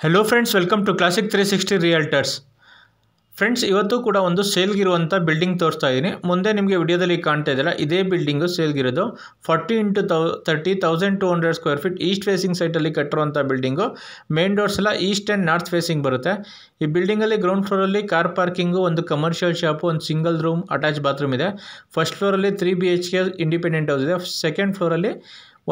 Hello friends, welcome to classic 360 realtors. Friends, ಇವತ್ತು ಕೂಡ ಒಂದು ಸೇಲ್ಗಿರುವಂಥ ಬಿಲ್ಡಿಂಗ್ ತೋರಿಸ್ತಾ ಇದ್ದೀನಿ. ಮುಂದೆ ನಿಮಗೆ ವಿಡಿಯೋದಲ್ಲಿ ಕಾಣ್ತಾ ಇದ್ದೀರಾ, ಇದೇ ಬಿಲ್ಡಿಂಗು ಸೇಲ್ಗಿರೋದು 40 × 30 1200 ಸ್ಕ್ವೇರ್ ಫೀಟ್ ಈಸ್ಟ್ ಫೇಸಿಂಗ್ ಸೈಟಲ್ಲಿ ಕಟ್ಟಿರುವಂಥ ಬಿಲ್ಡಿಂಗು. ಮೇನ್ ಡೋರ್ಸ್ ಎಲ್ಲ ಈಸ್ಟ್ ಆ್ಯಂಡ್ ನಾರ್ತ್ ಫೇಸಿಂಗ್ ಬರುತ್ತೆ. ಈ ಬಿಲ್ಡಿಂಗಲ್ಲಿ ಗ್ರೌಂಡ್ ಫ್ಲೋರಲ್ಲಿ ಕಾರ್ ಪಾರ್ಕಿಂಗು, ಒಂದು ಕಮರ್ಷಿಯಲ್ ಶಾಪು, ಒಂದು ಸಿಂಗಲ್ ರೂಮ್ ಅಟ್ಯಾಚ್ ಬಾತ್ರೂಮ್ ಇದೆ. ಫಸ್ಟ್ ಫ್ಲೋರಲ್ಲಿ 3 BHK ಇಂಡಿಪೆಂಡೆಂಟ್ ಹೌಸ್ ಇದೆ. ಸೆಕೆಂಡ್ ಫ್ಲೋರಲ್ಲಿ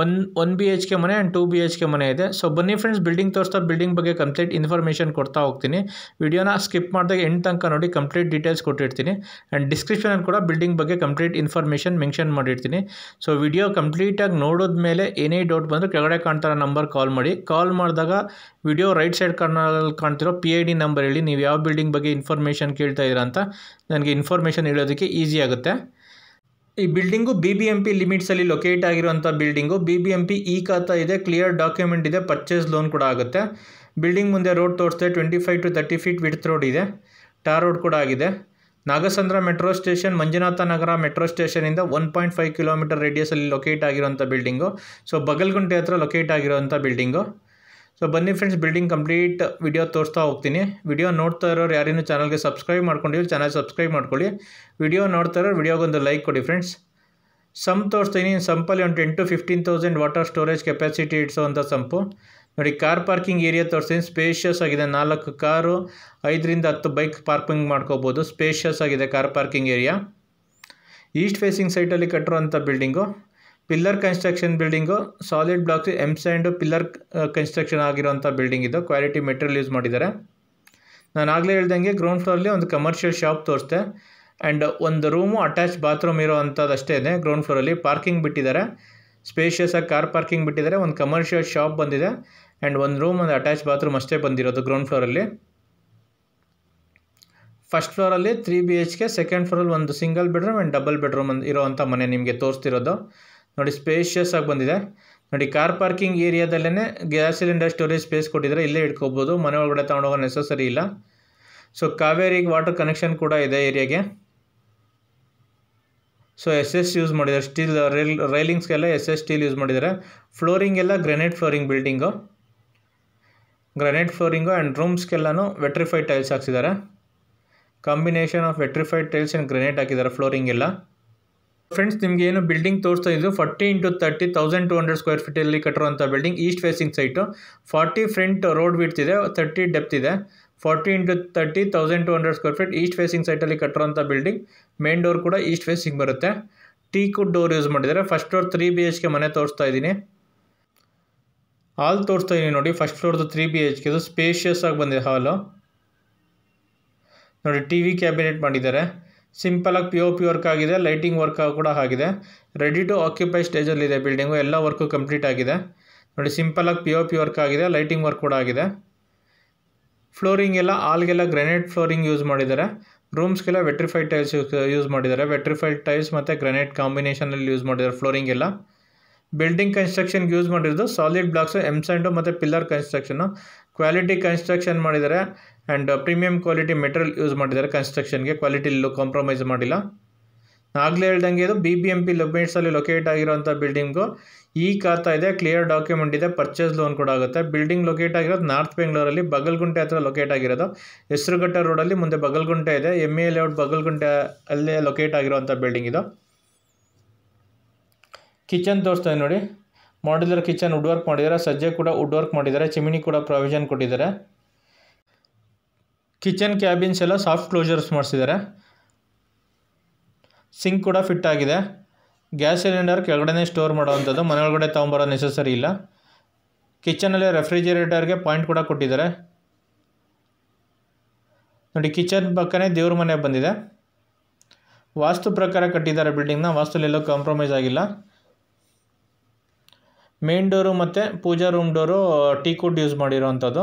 1 BHK ಮನೆ ಆ್ಯಂಡ್ 2 BHK ಮನೆ ಇದೆ. ಸೊ ಬನ್ನಿ ಫ್ರೆಂಡ್ಸ್, ಬಿಲ್ಡಿಂಗ್ ತೋರಿಸ್ತಾ ಬಿಲ್ಡಿಂಗ್ ಬಗ್ಗೆ ಕಂಪ್ಲೀಟ್ ಇನ್ಫಾರ್ಮೇಷನ್ ಕೊಡ್ತಾ ಹೋಗ್ತೀನಿ. ವಿಡಿಯೋನ ಸ್ಕಿಪ್ ಮಾಡಿದಾಗ ಎಂಡ್ ತನಕ ನೋಡಿ, ಕಂಪ್ಲೀಟ್ ಡೀಟೇಲ್ಸ್ ಕೊಟ್ಟಿರ್ತೀನಿ. ಆ್ಯಂಡ್ ಡಿಸ್ಕ್ರಿಪ್ಷನಲ್ಲಿ ಕೂಡ ಬಿಲ್ಡಿಂಗ್ ಬಗ್ಗೆ ಕಂಪ್ಲೀಟ್ ಇನ್ಫಾರ್ಮೇಷನ್ ಮೆನ್ಷನ್ ಮಾಡಿರ್ತೀನಿ. ಸೊ ವಿಡಿಯೋ ಕಂಪ್ಲೀಟಾಗಿ ನೋಡಿದ್ಮೇಲೆ ಏನೇ ಡೌಟ್ ಬಂದರೂ ಕೆಳಗಡೆ ಕಾಣ್ತಾರೋ ನಂಬರ್ ಕಾಲ್ ಮಾಡಿ. ಕಾಲ್ ಮಾಡಿದಾಗ ವಿಡಿಯೋ ರೈಟ್ ಸೈಡ್ ಕಾರ್ನರಲ್ಲಿ ಕಾಣ್ತಿರೋ PID ನಂಬರ್ ಹೇಳಿ ನೀವು ಯಾವ ಬಿಲ್ಡಿಂಗ್ ಬಗ್ಗೆ ಇನ್ಫಾರ್ಮೇಷನ್ ಕೇಳ್ತಾ ಇದ್ದೀರಾ ಅಂತ ನನಗೆ ಇನ್ಫಾರ್ಮೇಷನ್ ಹೇಳೋದಕ್ಕೆ ಈಸಿ ಆಗುತ್ತೆ. ಈ ಬಿಲ್ಡಿಂಗು BBMP ಲಿಮಿಟ್ಸಲ್ಲಿ ಲೊಕೇಟ್ ಆಗಿರುವಂಥ ಬಿಲ್ಡಿಂಗು. BBMP ಖಾತಾ ಇದೆ, ಕ್ಲಿಯರ್ ಡಾಕ್ಯುಮೆಂಟ್ ಇದೆ, ಪರ್ಚೇಸ್ ಲೋನ್ ಕೂಡ ಆಗುತ್ತೆ. ಬಿಲ್ಡಿಂಗ್ ಮುಂದೆ ರೋಡ್ ತೋರಿಸ್ತೆ 25 to 30 ಫೀಟ್ ವಿಡ್ತ್ ರೋಡ್ ಇದೆ. ಟಾರ್ ರೋಡ್ ಕೂಡ ಆಗಿದೆ. Nagasandra metro station, Manjunatha Nagar metro ಸ್ಟೇಷನಿಂದ 1.5 ಕಿಲೋಮೀಟರ್ ರೇಡಿಯಸಲ್ಲಿ ಲೊಕೇಟ್ ಆಗಿರುವಂಥ ಬಿಲ್ಡಿಂಗು. ಸೊ ಬಗಲ್ಗುಂಟೆ ಹತ್ರ ಲೊಕೇಟ್ ಆಗಿರುವಂಥ ಬಿಲ್ಡಿಂಗು. ಸೊ ಬನ್ನಿ ಫ್ರೆಂಡ್ಸ್, ಬಿಲ್ಡಿಂಗ್ ಕಂಪ್ಲೀಟ್ ವಿಡಿಯೋ ತೋರಿಸ್ತಾ ಹೋಗ್ತೀನಿ. ವಿಡಿಯೋ ನೋಡ್ತಾ ಇರೋರು ಯಾರೇನು ಚಾನಲ್ಗೆ ಸಬ್ಸ್ಕ್ರೈಬ್ ಮಾಡ್ಕೊಂಡಿದ್ರು ಚಾನಲ್ ಸಬ್ಸ್ಕ್ರೈಬ್ ಮಾಡ್ಕೊಳ್ಳಿ. ವಿಡಿಯೋ ನೋಡ್ತಾ ಇರೋರು ವಿಡಿಯೋಗೊಂದು ಲೈಕ್ ಕೊಡಿ ಫ್ರೆಂಡ್ಸ್. ಸಂಪ್ತೀನಿ. ಸಂಪಲ್ಲಿ ಒಂದು 10 to 15,000 ವಾಟರ್ ಸ್ಟೋರೇಜ್ ಕೆಪಾಸಿಟಿ ಇಡಿಸೋವಂಥ ಸಂಪು ನೋಡಿ. ಕಾರ್ ಪಾರ್ಕಿಂಗ್ ಏರಿಯಾ ತೋರಿಸ್ತೀನಿ. ಸ್ಪೇಷಿಯಸ್ ಆಗಿದೆ. 4 ಕಾರು 5 ರಿಂದ 10 ಬೈಕ್ ಪಾರ್ಕಿಂಗ್ ಮಾಡ್ಕೋಬೋದು. ಸ್ಪೇಷಿಯಸ್ ಆಗಿದೆ car parking area. East facing ಸೈಟಲ್ಲಿ ಕಟ್ಟಿರುವಂಥ building. Pillar construction building. Solid blocks M-ಸ್ಯಾಂಡು ಪಿಲ್ಲರ್ ಕನ್ಸ್ಟ್ರಕ್ಷನ್ ಆಗಿರುವಂಥ ಬಿಲ್ಡಿಂಗ್ ಇದು. ಕ್ವಾಲಿಟಿ ಮೆಟೀರಿಯಲ್ ಯೂಸ್ ಮಾಡಿದ್ದಾರೆ. ನಾನು ಆಗಲೇ ಹೇಳ್ದಂಗೆ ಗ್ರೌಂಡ್ ಫ್ಲೋರಲ್ಲಿ ಒಂದು ಕಮರ್ಷಿಯಲ್ ಶಾಪ್ ತೋರಿಸ್ದೆ. ಆ್ಯಂಡ್ ಒಂದು ರೂಮು ಅಟ್ಯಾಚ್ ಬಾತ್ರೂಮ್ ಇರೋ ಅಂಥದ್ದು ಅಷ್ಟೇ ಇದೆ. ಗ್ರೌಂಡ್ ಫ್ಲೋರಲ್ಲಿ ಪಾರ್ಕಿಂಗ್ ಬಿಟ್ಟಿದ್ದಾರೆ. ಸ್ಪೇಷಿಯಸ್ ಆಗಿ ಕಾರ್ ಪಾರ್ಕಿಂಗ್ ಬಿಟ್ಟಿದ್ದಾರೆ. ಒಂದು ಕಮರ್ಷಿಯಲ್ ಶಾಪ್ ಬಂದಿದೆ. ಆ್ಯಂಡ್ ಒಂದು ರೂಮ್, ಒಂದು ಅಟ್ಯಾಚ್ ಬಾತ್ರೂಮ್ ಅಷ್ಟೇ ಬಂದಿರೋದು ಗ್ರೌಂಡ್ ಫ್ಲೋರಲ್ಲಿ. ಫಸ್ಟ್ ಫ್ಲೋರಲ್ಲಿ 3 BHK, ಸೆಕೆಂಡ್ ಫ್ಲೋರಲ್ಲಿ ಒಂದು single bedroom and double bedroom ಇರೋವಂಥ ಮನೆ ನಿಮಗೆ ತೋರಿಸ್ತಿರೋದು ನೋಡಿ. ಸ್ಪೇಷಿಯಸ್ ಆಗಿ ಬಂದಿದೆ ನೋಡಿ. ಕಾರ್ ಪಾರ್ಕಿಂಗ್ ಏರಿಯಾದಲ್ಲೇ ಗ್ಯಾಸ್ ಸಿಲಿಂಡರ್ ಸ್ಟೋರೇಜ್ ಸ್ಪೇಸ್ ಕೊಟ್ಟಿದ್ದಾರೆ. ಇಲ್ಲೇ ಇಟ್ಕೋಬೋದು, ಮನೆ ಒಳಗಡೆ ತೊಗೊಂಡೋಗೋ ನೆಸಸರಿ ಇಲ್ಲ. ಸೊ ಕಾವೇರಿಗೆ ವಾಟರ್ ಕನೆಕ್ಷನ್ ಕೂಡ ಇದೆ ಏರಿಯಾಗೆ. ಸೊ SS ಯೂಸ್ ಮಾಡಿದ್ದಾರೆ. ಸ್ಟೀಲ್ ರೈಲಿಂಗ್ಸ್ಗೆಲ್ಲ SS ಸ್ಟೀಲ್ ಯೂಸ್ ಮಾಡಿದ್ದಾರೆ. ಫ್ಲೋರಿಂಗ್ ಎಲ್ಲ granite flooring building. Granite flooring and ರೂಮ್ಸ್ಗೆಲ್ಲನೂ ವೆಟ್ರಿಫೈಡ್ ಟೈಲ್ಸ್ ಹಾಕ್ಸಿದ್ದಾರೆ. Combination of vitrified tiles and granite ಹಾಕಿದ್ದಾರೆ ಫ್ಲೋರಿಂಗ್ ಎಲ್ಲ. ಫ್ರೆಂಡ್ಸ್, ನಿಮಗೆ ಏನು ಬಿಲ್ಡಿಂಗ್ ತೋರಿಸ್ತಾ ಇದ್ದು 40 × 30 1200 ಸ್ಕ್ವೇರ್ ಫೀಟಲ್ಲಿ ಕಟ್ಟಿರುವಂಥ building. East facing site. 40 front road width ಇದೆ, 30 ಡೆಪ್ತ್ ಇದೆ. 40 × 30 1200 ಸ್ಕ್ವೇರ್ ಫೀಟ್ ಈಸ್ಟ್ ಫೇಸಿಂಗ್ ಸೈಟಲ್ಲಿ ಕಟ್ಟಿರುವಂಥ ಬಿಲ್ಡಿಂಗ್. ಮೇನ್ ಡೋರ್ ಕೂಡ ಈಸ್ಟ್ ಫೇಸಿಂಗ್ ಬರುತ್ತೆ. ಟೀಕುಡ್ ಡೋರ್ ಯೂಸ್ ಮಾಡಿದ್ದಾರೆ. ಫಸ್ಟ್ ಫ್ಲೋರ್ 3 BHK ಮನೆ ತೋರಿಸ್ತಾ ಇದ್ದೀನಿ. ಹಾಲ್ ತೋರಿಸ್ತಾ ಇದ್ದೀನಿ ನೋಡಿ. ಫಸ್ಟ್ ಫ್ಲೋರ್ದು 3 BHK ಸ್ಪೇಷಿಯಸ್ ಆಗಿ ಬಂದಿದೆ ಹಾಲು ನೋಡಿ. TV ಕ್ಯಾಬಿನೆಟ್ ಮಾಡಿದ್ದಾರೆ. ಸಿಂಪಲಾಗಿ POP ವರ್ಕ್ ಆಗಿದೆ. ಲೈಟಿಂಗ್ ವರ್ಕ್ ಕೂಡ ಆಗಿದೆ. ರೆಡಿ ಟು ಆಕ್ಯುಪೈ ಸ್ಟೇಜಲ್ಲಿದೆ ಬಿಲ್ಡಿಂಗು. ಎಲ್ಲ ವರ್ಕು ಕಂಪ್ಲೀಟ್ ಆಗಿದೆ ನೋಡಿ. ಸಿಂಪಲಾಗಿ POP ವರ್ಕ್ ಆಗಿದೆ. ಲೈಟಿಂಗ್ ವರ್ಕ್ ಕೂಡ ಆಗಿದೆ. ಫ್ಲೋರಿಂಗ್ ಎಲ್ಲ ಹಾಲ್ಗೆಲ್ಲ ಗ್ರೆನೈಟ್ ಫ್ಲೋರಿಂಗ್ ಯೂಸ್ ಮಾಡಿದ್ದಾರೆ. ರೂಮ್ಸ್ಗೆಲ್ಲ ವೆಟ್ರಿಫೈಡ್ ಟೈಲ್ಸ್ ಯೂಸ್ ಮಾಡಿದ್ದಾರೆ. ವೆಟ್ರಿಫೈಡ್ ಟೈಲ್ಸ್ ಮತ್ತು ಗ್ರೆನೈಟ್ ಕಾಂಬಿನೇಷನಲ್ಲಿ ಯೂಸ್ ಮಾಡಿದ್ದಾರೆ ಫ್ಲೋರಿಂಗ್ ಎಲ್ಲ. ಬಿಲ್ಡಿಂಗ್ ಕನ್ಸ್ಟ್ರಕ್ಷನ್ಗೆ ಯೂಸ್ ಮಾಡಿರೋದು ಸಾಲಿಡ್ ಬ್ಲಾಕ್ಸು, M-ಸ್ಯಾಂಡು ಮತ್ತು ಪಿಲ್ಲರ್ ಕನ್ಸ್ಟ್ರಕ್ಷನು. ಕ್ವಾಲಿಟಿ ಕನ್ಸ್ಟ್ರಕ್ಷನ್ ಮಾಡಿದ್ದಾರೆ. And premium quality material use ಮಾಡಿದ್ದಾರೆ ಕನ್ಸ್ಟ್ರಕ್ಷನ್ಗೆ. ಕ್ವಾಲಿಟಿಯಲ್ಲೂ ಕಾಂಪ್ರಮೈಸ್ ಮಾಡಿಲ್ಲ. ಆಗಲೇ ಹೇಳ್ದಂಗೆ ಇದು BBMP ಲಿಮಿಟ್ಸಲ್ಲಿ ಲೊಕೇಟ್ ಆಗಿರೋಂಥ ಬಿಲ್ಡಿಂಗು. ಖಾತಾ ಇದೆ, ಕ್ಲಿಯರ್ ಡಾಕ್ಯುಮೆಂಟ್ ಇದೆ, ಪರ್ಚೇಸ್ ಲೋನ್ ಕೂಡ ಆಗುತ್ತೆ. ಬಿಲ್ಡಿಂಗ್ ಲೊಕೇಟ್ ಆಗಿರೋದು ನಾರ್ತ್ ಬೆಂಗಳೂರಲ್ಲಿ ಬಗಲ್ಗುಂಟೆ ಹತ್ರ ಲೊಕೇಟ್ ಆಗಿರೋದು. ಹೆಸರುಘಟ್ಟ ರೋಡಲ್ಲಿ ಮುಂದೆ ಬಗಲ್ಗುಂಟೆ ಇದೆ. MA ಲೇಔಟ್ ಬಗಲ್ಗುಂಟೆ ಅಲ್ಲೇ ಲೊಕೇಟ್ ಆಗಿರೋಂಥ ಬಿಲ್ಡಿಂಗ್ ಇದು. ಕಿಚನ್ ತೋರಿಸ್ತಾ ಇದೆ ನೋಡಿ. ಮಾಡ್ಯುಲರ್ ಕಿಚನ್ ವುಡ್ ವರ್ಕ್ ಮಾಡಿದ್ದಾರೆ. ಸಜ್ಜೆ ಕೂಡ ವುಡ್ ವರ್ಕ್ ಮಾಡಿದ್ದಾರೆ. ಚಿಮಿನಿ ಕೂಡ ಪ್ರಾವಿಷನ್ ಕೊಟ್ಟಿದ್ದಾರೆ. ಕಿಚನ್ ಕ್ಯಾಬಿನ್ಸ್ ಎಲ್ಲ ಸಾಫ್ಟ್ ಕ್ಲೋಜರ್ಸ್ ಮಾಡಿಸಿದ್ದಾರೆ. ಸಿಂಕ್ ಕೂಡ ಫಿಟ್ ಆಗಿದೆ. ಗ್ಯಾಸ್ ಸಿಲಿಂಡರ್ ಕೆಳಗಡೆ ಸ್ಟೋರ್ ಮಾಡೋವಂಥದ್ದು, ಮನೆ ಒಳಗಡೆ ತೊಗೊಂಬರೋ ನೆಸಸರಿ ಇಲ್ಲ. ಕಿಚನಲ್ಲಿ ರೆಫ್ರಿಜರೇಟರ್ಗೆ ಪಾಯಿಂಟ್ ಕೂಡ ಕೊಟ್ಟಿದ್ದಾರೆ ನೋಡಿ. ಕಿಚನ್ ಪಕ್ಕನೇ ದೇವ್ರ ಮನೆ ಬಂದಿದೆ. ವಾಸ್ತು ಪ್ರಕಾರ ಕಟ್ಟಿದ್ದಾರೆ ಬಿಲ್ಡಿಂಗ್ನ. ವಾಸ್ತುಲೆಲ್ಲೂ ಕಾಂಪ್ರಮೈಸ್ ಆಗಿಲ್ಲ. ಮೇನ್ ಡೋರು ಮತ್ತು ಪೂಜಾ ರೂಮ್ ಡೋರು ಟೀಕುಡ್ ಯೂಸ್ ಮಾಡಿರೋವಂಥದ್ದು.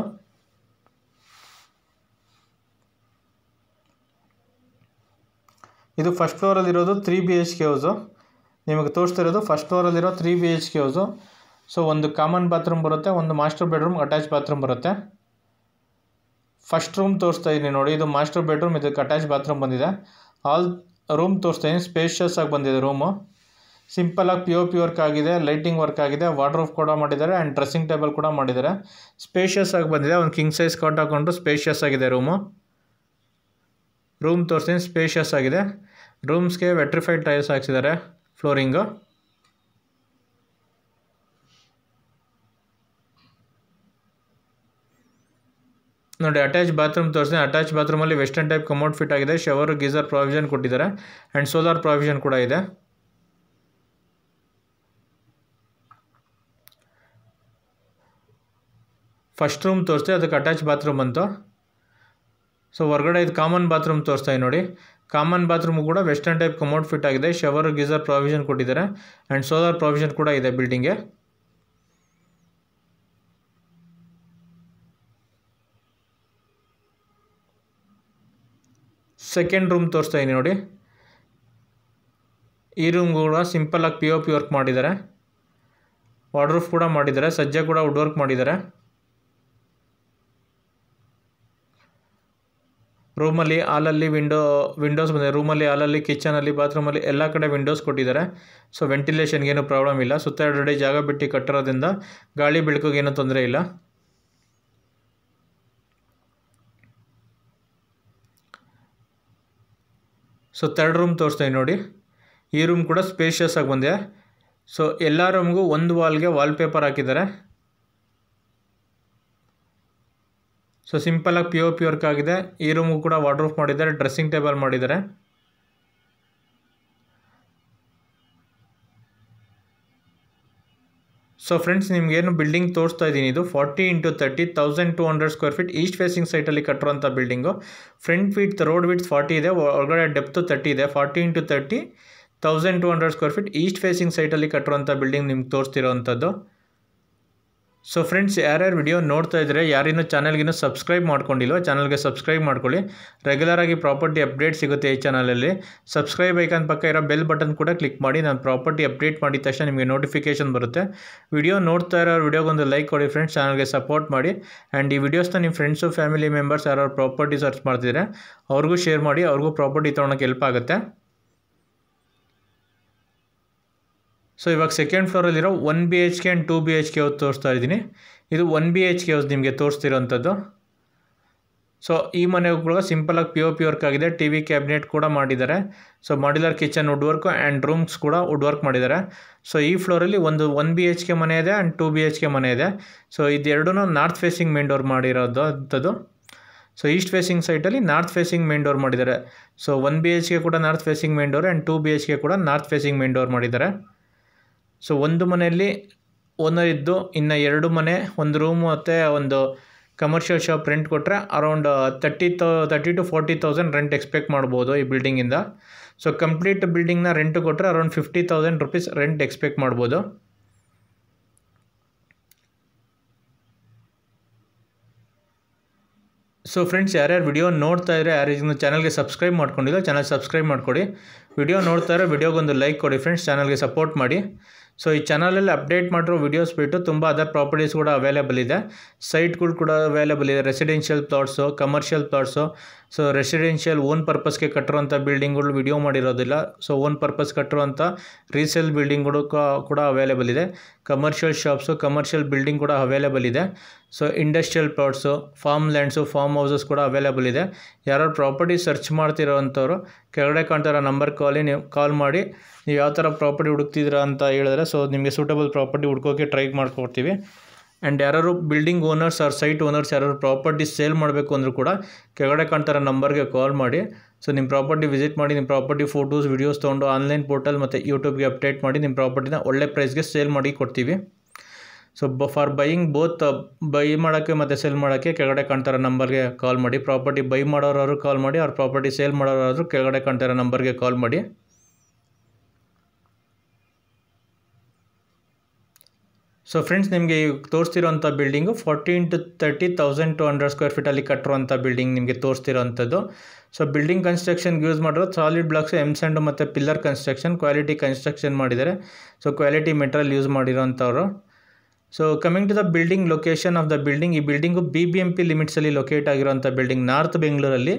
ಇದು ಫಸ್ಟ್ ಫ್ಲೋರಲ್ಲಿರೋದು 3 BHK ಹೌಸು. ನಿಮಗೆ ತೋರಿಸ್ತಿರೋದು ಫಸ್ಟ್ ಫ್ಲೋರಲ್ಲಿರೋ 3 BHK ಹೌಸು. ಸೊ ಒಂದು ಕಾಮನ್ ಬಾತ್ರೂಮ್ ಬರುತ್ತೆ, ಒಂದು ಮಾಸ್ಟರ್ ಬೆಡ್ರೂಮ್, ಅಟ್ಯಾಚ್ ಬಾತ್ರೂಮ್ ಬರುತ್ತೆ. ಫಸ್ಟ್ ರೂಮ್ ತೋರಿಸ್ತಾ ಇದ್ದೀನಿ ನೋಡಿ. ಇದು ಮಾಸ್ಟರ್ ಬೆಡ್ರೂಮ್, ಇದಕ್ಕೆ ಅಟ್ಯಾಚ್ ಬಾತ್ರೂಮ್ ಬಂದಿದೆ. ಹಾಲ್ ರೂಮ್ ತೋರಿಸ್ತಾ ಇದ್ದೀನಿ. ಸ್ಪೇಷಿಯಸ್ ಆಗಿ ಬಂದಿದೆ ರೂಮು. ಸಿಂಪಲಾಗಿ POP ವರ್ಕ್ ಆಗಿದೆ, ಲೈಟಿಂಗ್ ವರ್ಕ್ ಆಗಿದೆ, ವಾರ್ಡ್ರೋಬ್ ಕೂಡ ಮಾಡಿದ್ದಾರೆ ಆ್ಯಂಡ್ ಡ್ರೆಸ್ಸಿಂಗ್ ಟೇಬಲ್ ಕೂಡ ಮಾಡಿದ್ದಾರೆ. ಸ್ಪೇಷಿಯಸ್ ಆಗಿ ಬಂದಿದೆ. ಒಂದು ಕಿಂಗ್ ಸೈಜ್ ಕಾಟ್ ಹಾಕೊಂಡು ಸ್ಪೇಷಿಯಸ್ ಆಗಿದೆ ರೂಮ್ ತೋರಿಸ್ತೀನಿ. ಸ್ಪೇಷಿಯಸ್ ಆಗಿದೆ. ರೂಮ್ಸ್ಗೆ ವೆಟ್ರಿಫೈಡ್ ಟೈಲ್ಸ್ ಹಾಕ್ಸಿದ್ದಾರೆ ಫ್ಲೋರಿಂಗು. ನೋಡಿ ಅಟ್ಯಾಚ್ ಬಾತ್ರೂಮ್ ತೋರಿಸ್ತೀನಿ. ಅಟ್ಯಾಚ್ ಬಾತ್ರೂಮಲ್ಲಿ ವೆಸ್ಟರ್ನ್ ಟೈಪ್ ಕಮೋಡ್ ಫಿಟ್ ಆಗಿದೆ. ಶವರ್ ಗೀಸರ್ ಪ್ರಾವಿಷನ್ ಕೊಟ್ಟಿದ್ದಾರೆ ಆ್ಯಂಡ್ ಸೋಲಾರ್ ಪ್ರಾವಿಷನ್ ಕೂಡ ಇದೆ. ಫಸ್ಟ್ ರೂಮ್ ತೋರಿಸ್ತೀವಿ, ಅದಕ್ಕೆ ಅಟ್ಯಾಚ್ ಬಾತ್ರೂಮ್ ಅಂತು. ಸೊ ಹೊರಗಡೆ ಇದು ಕಾಮನ್ ಬಾತ್ರೂಮ್ ತೋರಿಸ್ತಾ ನೋಡಿ. ಕಾಮನ್ ಬಾತ್ರೂಮ್ ಕೂಡ ವೆಸ್ಟರ್ನ್ ಟೈಪ್ ಕಮೋಡ್ ಫಿಟ್ ಆಗಿದೆ. ಶವರ್ ಗೀಸರ್ ಪ್ರಾವಿಷನ್ ಕೊಟ್ಟಿದ್ದಾರೆ ಆ್ಯಂಡ್ ಸೋಲಾರ್ ಪ್ರಾವಿಷನ್ ಕೂಡ ಇದೆ ಬಿಲ್ಡಿಂಗ್ಗೆ. ಸೆಕೆಂಡ್ ರೂಮ್ ತೋರಿಸ್ತಾ ಇದ್ದೀನಿ ನೋಡಿ. ಈ ರೂಮ್ ಕೂಡ ಸಿಂಪಲಾಗಿ POP ವರ್ಕ್ ಮಾಡಿದ್ದಾರೆ. ವಾರ್ಡ್ರೋಬ್ ಕೂಡ ಮಾಡಿದ್ದಾರೆ. ಸಜ್ಜೆ ಕೂಡ ವುಡ್ ವರ್ಕ್ ಮಾಡಿದ್ದಾರೆ. ರೂಮಲ್ಲಿ ಹಾಲಲ್ಲಿ ವಿಂಡೋಸ್ ಬಂದಿದೆ. ರೂಮಲ್ಲಿ ಹಾಲಲ್ಲಿ ಕಿಚನಲ್ಲಿ ಬಾತ್ರೂಮಲ್ಲಿ ಎಲ್ಲ ಕಡೆ ವಿಂಡೋಸ್ ಕೊಟ್ಟಿದ್ದಾರೆ. ಸೊ ವೆಂಟಿಲೇಷನ್ಗೇನು ಪ್ರಾಬ್ಲಮ್ ಇಲ್ಲ. ಸುತ್ತ 2 ಅಡಿ ಜಾಗ ಬಿಟ್ಟು ಕಟ್ಟಿರೋದ್ರಿಂದ ಗಾಳಿ ಬೆಳಕಿಗೇನು ತೊಂದರೆ ಇಲ್ಲ. ಸೊ ಥರ್ಡ್ ರೂಮ್ ತೋರಿಸ್ತೀನಿ ನೋಡಿ. ಈ ರೂಮ್ ಕೂಡ ಸ್ಪೇಷಿಯಸ್ ಆಗಿ ಬಂದಿದೆ. ಸೊ ಎಲ್ಲ ರೂಮ್ಗೂ ಒಂದು ವಾಲ್ಗೆ ವಾಲ್ಪೇಪರ್ ಹಾಕಿದ್ದಾರೆ. ಸೊ ಸಿಂಪಲಾಗಿ POP ವರ್ಕ್ ಆಗಿದೆ. ಈ ರೂಮು ಕೂಡ ವಾರ್ಡ್ರೋಬ್ ಮಾಡಿದ್ದಾರೆ, ಡ್ರೆಸ್ಸಿಂಗ್ ಟೇಬಲ್ ಮಾಡಿದ್ದಾರೆ. ಸೊ ಫ್ರೆಂಡ್ಸ್, ನಿಮಗೇನು ಬಿಲ್ಡಿಂಗ್ ತೋರಿಸ್ತಾ ಇದ್ದೀನಿ, ಇದು 40 × 30 1200 ಸ್ಕ್ವೇರ್ ಫೀಟ್ ಈಸ್ಟ್ ಫೇಸಿಂಗ್ ಸೈಟಲ್ಲಿ ಕಟ್ಟಿರೋಂಥ building. Front width road width 40 ಇದೆ, ಒಳಗಡೆ ಡೆಪ್ತ್ 30 ಇದೆ. 40 × 30 1200 ಸ್ಕ್ವೇರ್ ಫೀಟ್ ಈಸ್ಟ್ ಫೇಸಿಂಗ್ ಸೈಟಲ್ಲಿ ಕಟ್ಟಿರೋಂಥ ಬಿಲ್ಡಿಂಗ್ ನಿಮ್ಗೆ ತೋರಿಸ್ತಿರೋವಂಥದ್ದು. ಸೊ ಫ್ರೆಂಡ್ಸ್, ಯಾರ್ಯಾರು ವಿಡಿಯೋ ನೋಡ್ತಾ ಇದ್ದರೆ, ಯಾರಿನ್ನೂ ಚಾನಲ್ಗಿನ್ನೂ ಸಬ್ಸ್ಕ್ರೈಬ್ ಮಾಡ್ಕೊಂಡಿಲ್ವೋ ಚಾನಲ್ಗೆ ಸಬ್ಸ್ಕ್ರೈಬ್ ಮಾಡ್ಕೊಳ್ಳಿ. ರೆಗ್ಯುಲರಾಗಿ ಪ್ರಾಪರ್ಟಿ ಅಪ್ಡೇಟ್ ಸಿಗುತ್ತೆ ಈ ಚಾನಲಲ್ಲಿ. ಸಬ್ಸ್ಕ್ರೈಬ್ ಐಕಾನ್ ಪಕ್ಕ ಇರೋ ಬೆಲ್ ಬಟನ್ ಕೂಡ ಕ್ಲಿಕ್ ಮಾಡಿ. ನಾನು ಪ್ರಾಪರ್ಟಿ ಅಪ್ಡೇಟ್ ಮಾಡಿದ ತಕ್ಷಣ ನಿಮಗೆ ನೋಟಿಫಿಕೇಷನ್ ಬರುತ್ತೆ. ವಿಡಿಯೋ ನೋಡ್ತಾ ಇರೋ ವಿಡಿಯೋಗೊಂದು ಲೈಕ್ ಕೊಡಿ ಫ್ರೆಂಡ್ಸ್, ಚಾನಲ್ಗೆ ಸಪೋರ್ಟ್ ಮಾಡಿ. ಆ್ಯಂಡ್ ಈ ವಿಡಿಯೋಸ್ನ ನಿಮ್ಮ ಫ್ರೆಂಡ್ಸು ಫ್ಯಾಮಿಲಿ ಮೆಂಬರ್ಸ್ ಯಾರು ಪ್ರಾಪರ್ಟಿ ಸರ್ಚ್ ಮಾಡ್ತಿದ್ರೆ ಅವ್ರಿಗೂ ಶೇರ್ ಮಾಡಿ, ಅವ್ರಿಗೂ ಪ್ರಾಪರ್ಟಿ ತೊಗೊಳಕ್ಕೆ ಹೆಲ್ಪ್ ಆಗುತ್ತೆ. ಸೊ ಇವಾಗ ಸೆಕೆಂಡ್ ಫ್ಲೋರಲ್ಲಿರೋ 1 BHK ಆ್ಯಂಡ್ 2 BHK ಹೌಸ್ ತೋರಿಸ್ತಾ ಇದ್ದೀನಿ. ಇದು 1 BHK ಹೌಸ್ ನಿಮಗೆ ತೋರಿಸ್ತಿರೋಂಥದ್ದು. ಸೊ ಈ ಮನೆಗೂ ಕೂಡ ಸಿಂಪಲಾಗಿ POP ವರ್ಕ್ ಆಗಿದೆ. TV ಕ್ಯಾಬಿನೆಟ್ ಕೂಡ ಮಾಡಿದ್ದಾರೆ. So modular kitchen wood work and rooms ಕೂಡ ವುಡ್ ವರ್ಕ್ ಮಾಡಿದ್ದಾರೆ. ಸೊ ಈ ಫ್ಲೋರಲ್ಲಿ ಒಂದು 1 BHK ಮನೆ ಇದೆ ಆ್ಯಂಡ್ 2 BHK ಮನೆ ಇದೆ. ಸೊ ಇದೆರಡೂ ನಾರ್ತ್ ಫೇಸಿಂಗ್ ಮೇನ್ ಡೋರ್ ಮಾಡಿರೋದು ಅಂಥದ್ದು. ಸೊ ಈಸ್ಟ್ ಫೇಸಿಂಗ್ ಸೈಟಲ್ಲಿ ನಾರ್ತ್ ಫೇಸಿಂಗ್ ಮೇನ್ ಡೋರ್ ಮಾಡಿದ್ದಾರೆ. ಸೊ 1 BHK ಕೂಡ north facing main door and 2 BHK ಕೂಡ ನಾರ್ತ್ ಫೇಸಿಂಗ್ ಮೇನ್ ಡೋರ್ ಮಾಡಿದ್ದಾರೆ. ಸೊ ಒಂದು ಮನೆಯಲ್ಲಿ ಓನರ್ ಇದ್ದು ಇನ್ನು 2 ಮನೆ, ಒಂದು ರೂಮು ಮತ್ತು ಒಂದು ಕಮರ್ಷಿಯಲ್ ಶಾಪ್ ರೆಂಟ್ ಕೊಟ್ಟರೆ ಅರೌಂಡ್ 30 to 40,000 ರೆಂಟ್ ಎಕ್ಸ್ಪೆಕ್ಟ್ ಮಾಡ್ಬೋದು ಈ ಬಿಲ್ಡಿಂಗಿಂದ. ಸೊ ಕಂಪ್ಲೀಟ್ ಬಿಲ್ಡಿಂಗ್ನ ರೆಂಟ್ ಕೊಟ್ಟರೆ ಅರೌಂಡ್ 50,000 ರೂಪೀಸ್ ರೆಂಟ್ ಎಕ್ಸ್ಪೆಕ್ಟ್ ಮಾಡ್ಬೋದು. ಸೊ ಫ್ರೆಂಡ್ಸ್, ಯಾರ್ಯಾರು ವಿಡಿಯೋ ನೋಡ್ತಾ ಇದ್ರೆ, ಯಾರು ಚಾನಲ್ಗೆ ಸಬ್ಸ್ಕ್ರೈಬ್ ಮಾಡ್ಕೊಂಡಿಲ್ಲ ಚಾನಲ್ ಸಬ್ಸ್ಕ್ರೈಬ್ ಮಾಡ್ಕೊಡಿ. ವಿಡಿಯೋ ನೋಡ್ತಾ ಇರೋ ವಿಡಿಯೋಗೊಂದು ಲೈಕ್ ಕೊಡಿ ಫ್ರೆಂಡ್ಸ್, ಚಾನಲ್ಗೆ ಸಪೋರ್ಟ್ ಮಾಡಿ. ಸೊ ಈ ಚಾನಲಲ್ಲಿ ಅಪ್ಡೇಟ್ ಮಾಡಿರೋ ವೀಡಿಯೋಸ್ ಬಿಟ್ಟು ತುಂಬ ಅದರ್ ಪ್ರಾಪರ್ಟೀಸ್ ಕೂಡ ಅವೈಲೇಬಲ್ ಇದೆ. ಸೈಟ್ಗಳು ಕೂಡ ಅವೈಲೇಬಲ್ ಇದೆ. Residential plots, commercial plots. So residential own ಪರ್ಪಸ್ಗೆ ಕಟ್ಟಿರೋಂಥ ಬಿಲ್ಡಿಂಗ್ಗಳು ವಿಡಿಯೋ ಮಾಡಿರೋದಿಲ್ಲ. ಸೊ ಓನ್ ಪರ್ಪಸ್ ಕಟ್ಟಿರೋಂಥ ರೀಸೇಲ್ ಬಿಲ್ಡಿಂಗ್ಗಳು ಕೂಡ ಅವೈಲೇಬಲ್ ಇದೆ. ಕಮರ್ಷಿಯಲ್ ಶಾಪ್ಸು, ಕಮರ್ಷಿಯಲ್ ಬಿಲ್ಡಿಂಗ್ ಕೂಡ ಅವೈಲೇಬಲ್ ಇದೆ. So industrial plots, farm lands, farm houses ಕೂಡ ಅವೈಲೇಬಲ್ ಇದೆ. ಯಾರು ಪ್ರಾಪರ್ಟಿ ಸರ್ಚ್ ಮಾಡ್ತಿರೋವಂಥವ್ರು ಕೆಳಗಡೆ ಕಾಣ್ತಿರೋ ನಂಬರ್ ಕಾಲ್ ಮಾಡಿ ನೀವು ಯಾವ ಥರ ಪ್ರಾಪರ್ಟಿ ಹುಡುಕ್ತಿದ್ದೀರಾ ಅಂತ ಹೇಳಿದ್ರೆ, ಸೊ ನಿಮಗೆ ಸೂಟಬಲ್ ಪ್ರಾಪರ್ಟಿ ಹುಡ್ಕೋಕ್ಕೆ ಟ್ರೈ ಮಾಡ್ಕೊಡ್ತೀವಿ. ಆ್ಯಂಡ್ ಯಾರು building owners or site owners ಯಾರು ಪ್ರಾಪರ್ಟಿ ಸೇಲ್ ಮಾಡಬೇಕು ಅಂದರೂ ಕೂಡ ಕೆಳಗಡೆ ಕಾಣ್ತಿರೋ ನಂಬರ್ಗೆ ಕಾಲ್ ಮಾಡಿ. ಸೊ ನಿಮ್ಮ ಪ್ರಾಪರ್ಟಿ ವಿಸಿಟ್ ಮಾಡಿ, ನಿಮ್ಮ ಪ್ರಾಪರ್ಟಿ ಫೋಟೋಸ್ ವೀಡಿಯೋಸ್ ತೊಗೊಂಡು ಆನ್ಲೈನ್ ಪೋರ್ಟಲ್ ಮತ್ತು ಯೂಟ್ಯೂಬ್ಗೆ ಅಪ್ಡೇಟ್ ಮಾಡಿ ನಿಮ್ಮ ಪ್ರಾಪರ್ಟಿನ ಒಳ್ಳೆ ಪ್ರೈಸ್ಗೆ ಸೇಲ್ ಮಾಡಿ ಕೊಡ್ತೀವಿ. So for buying both by ಮಾಡೋಕ್ಕೆ ಮತ್ತು ಸೇಲ್ ಮಾಡೋಕ್ಕೆ ಕೆಳಗಡೆ ಕಾಣ್ತಿರೋ ನಂಬರ್ಗೆ ಕಾಲ್ ಮಾಡಿ. ಪ್ರಾಪರ್ಟಿ ಬೈ ಮಾಡೋರಾದ್ರು ಕಾಲ್ ಮಾಡಿ, ಅವ್ರ ಪ್ರಾಪರ್ಟಿ ಸೇಲ್ ಮಾಡೋರಾದ್ರು ಕೆಳಗಡೆ ಕಾಣ್ತಿರೋ ನಂಬರ್ಗೆ ಕಾಲ್ ಮಾಡಿ. ಸೊ ಫ್ರೆಂಡ್ಸ್, ನಿಮಗೆ ತೋರಿಸ್ತಿರೋಂಥ ಬಿಲ್ಡಿಂಗು 40 × 30 1200 ಸ್ಕ್ವೇರ್ ಫೀಟಲ್ಲಿ ಕಟ್ಟಿರುವಂಥ ಬಿಲ್ಡಿಂಗ್ ನಿಮಗೆ ತೋರಿಸ್ತಿರೋಂಥದ್ದು. ಸೊ ಬಿಲ್ಡಿಂಗ್ ಕನ್ಸ್ಟ್ರಕ್ಷನ್ಗೆ ಯೂಸ್ ಮಾಡಿರೋದು ಸಾಲಿಡ್ ಬ್ಲಾಕ್ಸು, ಎಮ್ಸ್ಯಾಂಡು ಮತ್ತು ಪಿಲ್ಲರ್ ಕನ್ಸ್ಟ್ರಕ್ಷನ್, ಕ್ವಾಲಿಟಿ ಕನ್ಸ್ಟ್ರಕ್ಷನ್ ಮಾಡಿದ್ದಾರೆ. ಸೊ ಕ್ವಾಲಿಟಿ ಮೆಟೀರಿಯಲ್ ಯೂಸ್ ಮಾಡಿರೋಂಥವ್ರು. So coming to the building location of the building, ಈ ಬಿಲ್ಡಿಂಗು BBMP ಲಿಮಿಟ್ಸಲ್ಲಿ ಲೊಕೇಟ್ ಆಗಿರೋಂಥ ಬಿಲ್ಡಿಂಗ್, ನಾರ್ತ್ ಬೆಂಗಳೂರಲ್ಲಿ.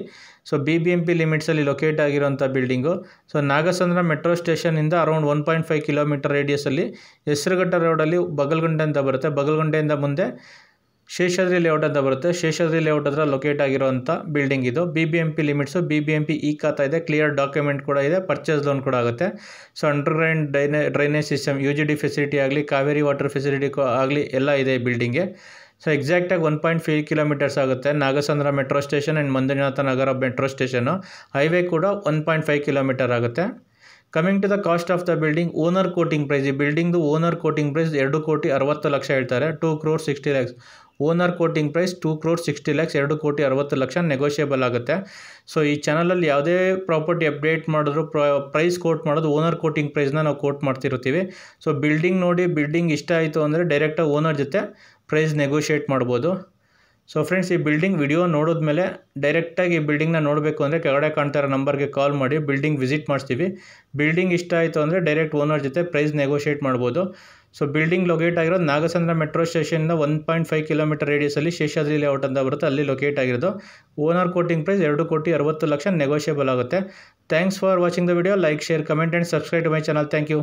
ಸೊ BBMP ಲಿಮಿಟ್ಸಲ್ಲಿ ಲೊಕೇಟ್ ಆಗಿರೋಂಥ ಬಿಲ್ಡಿಂಗು. ಸೊ ನಾಗಸಂದ್ರ ಮೆಟ್ರೋ ಸ್ಟೇಷನಿಂದ ಅರೌಂಡ್ 1.5 ಕಿಲೋಮೀಟರ್ ರೇಡಿಯಸಲ್ಲಿ ಹೆಸರುಘಟ್ಟ ರೋಡಲ್ಲಿ ಬಗಲ್ಗುಂಟೆ ಅಂತ ಬರುತ್ತೆ. ಬಗಲ್ಗುಂಟೆಯಿಂದ ಮುಂದೆ ಶೇಷಾದ್ರಿ ಲೇಔಟ್ ಅಂತ ಬರುತ್ತೆ. ಶೇಷಾದ್ರಿ ಲೇಔಟ್ ಹತ್ರ ಲೊಕೇಟ್ ಆಗಿರೋಂಥ ಬಿಲ್ಡಿಂಗ್ ಇದು. BBMP ಲಿಮಿಟ್ಸು, BBMP ಖಾತಾ ಇದೆ, ಕ್ಲಿಯರ್ ಡಾಕ್ಯುಮೆಂಟ್ ಕೂಡ ಇದೆ, ಪರ್ಚೇಸ್ ಲೋನ್ ಕೂಡ ಆಗುತ್ತೆ. So underground drainage system, UGD facility ಆಗಲಿ, ಕಾವೇರಿ ವಾಟರ್ ಫೆಸಿಲಿಟಿ ಆಗಲಿ ಎಲ್ಲ ಇದೆ ಈ ಬಿಲ್ಡಿಂಗ್ಗೆ. ಸೊ ಎಕ್ಸಾಕ್ಟಾಗಿ 1.5 ಕಿಲೋಮೀಟರ್ಸ್ ಆಗುತ್ತೆ Nagasandra metro station and Manjunatha Nagar metro station. Highway ಕೂಡ 1.5 ಕಿಲೋಮೀಟರ್ ಆಗುತ್ತೆ. Coming to the cost of the building, owner quoting price, ಈ ಬಿಲ್ಡಿಂಗ್ದು ಓನರ್ ಕೋಟಿಂಗ್ ಪ್ರೈಸ್ 2,60,00,000 ಹೇಳ್ತಾರೆ. 2,60,00,000 ಓನರ್ ಕೋಟಿಂಗ್ ಪ್ರೈಸ್ 2,60,00,000, 2,60,00,000 ನೆಗೋಷಿಯಬಲ್ ಆಗುತ್ತೆ. ಸೊ ಈ ಚಾನಲಲ್ಲಿ ಯಾವುದೇ ಪ್ರಾಪರ್ಟಿ ಅಪ್ಡೇಟ್ ಮಾಡಿದ್ರು ಪ್ರೈಸ್ ಕೋಟ್ ಮಾಡೋದು ಓನರ್ ಕೋಟಿಂಗ್ ಪ್ರೈಸ್ನ ನಾವು ಕೋಟ್ ಮಾಡ್ತಿರ್ತೀವಿ. ಸೊ ಬಿಲ್ಡಿಂಗ್ ನೋಡಿ ಬಿಲ್ಡಿಂಗ್ ಇಷ್ಟ ಆಯಿತು ಅಂದರೆ ಡೈರೆಕ್ಟಾಗಿ ಓನರ್ ಜೊತೆ ಪ್ರೈಸ್ ನೆಗೋಷಿಯೇಟ್ ಮಾಡ್ಬೋದು. ಸೊ ಫ್ರೆಂಡ್ಸ್, ಈ ಬಿಲ್ಡಿಂಗ್ ವಿಡಿಯೋ ನೋಡಿದ್ಮೇಲೆ ಡೈರೆಕ್ಟಾಗಿ ಈ ಬಿಲ್ಡಿಂಗ್ನ ನೋಡಬೇಕು ಅಂದರೆ ಕೆಳಗಡೆ ಕಾಣ್ತಾ ಇರೋ ನಂಬರ್ಗೆ ಕಾಲ್ ಮಾಡಿ ಬಿಲ್ಡಿಂಗ್ ವಿಸಿಟ್ ಮಾಡಿಸ್ತೀವಿ. ಬಿಲ್ಡಿಂಗ್ ಇಷ್ಟ ಆಯಿತು ಅಂದರೆ ಡೈರೆಕ್ಟ್ ಓನರ್ ಜೊತೆ ಪ್ರೈಸ್ ನೆಗೋಷಿಯೇಟ್ ಮಾಡ್ಬೋದು. ಸೊ ಬಿಲ್ಡಿಂಗ್ ಲೊಕೇಟ್ ಆಗಿರೋದು ನಾಗಸಂದ್ರ ಮೆಟ್ರೋ ಸ್ಟೇಷನಿಂದ 1.5 ಕಿಲೋಮೀಟರ್ ರೇಡಿಯಸಲ್ಲಿ ಶೇಷಾದ್ರಿ ಲೇಔಟ್ ಅಂತ ಬರುತ್ತೆ, ಅಲ್ಲಿ ಲೊಕೇಟ್ ಆಗಿರೋದು. ಓನರ್ ಕೋಟಿಂಗ್ ಪ್ರೈಸ್ 2,60,00,000 ನೆಗೋಷಿಯಬಲ್ ಆಗುತ್ತೆ. Thanks for watching the video. Like, share, comment and subscribe to my channel. Thank you.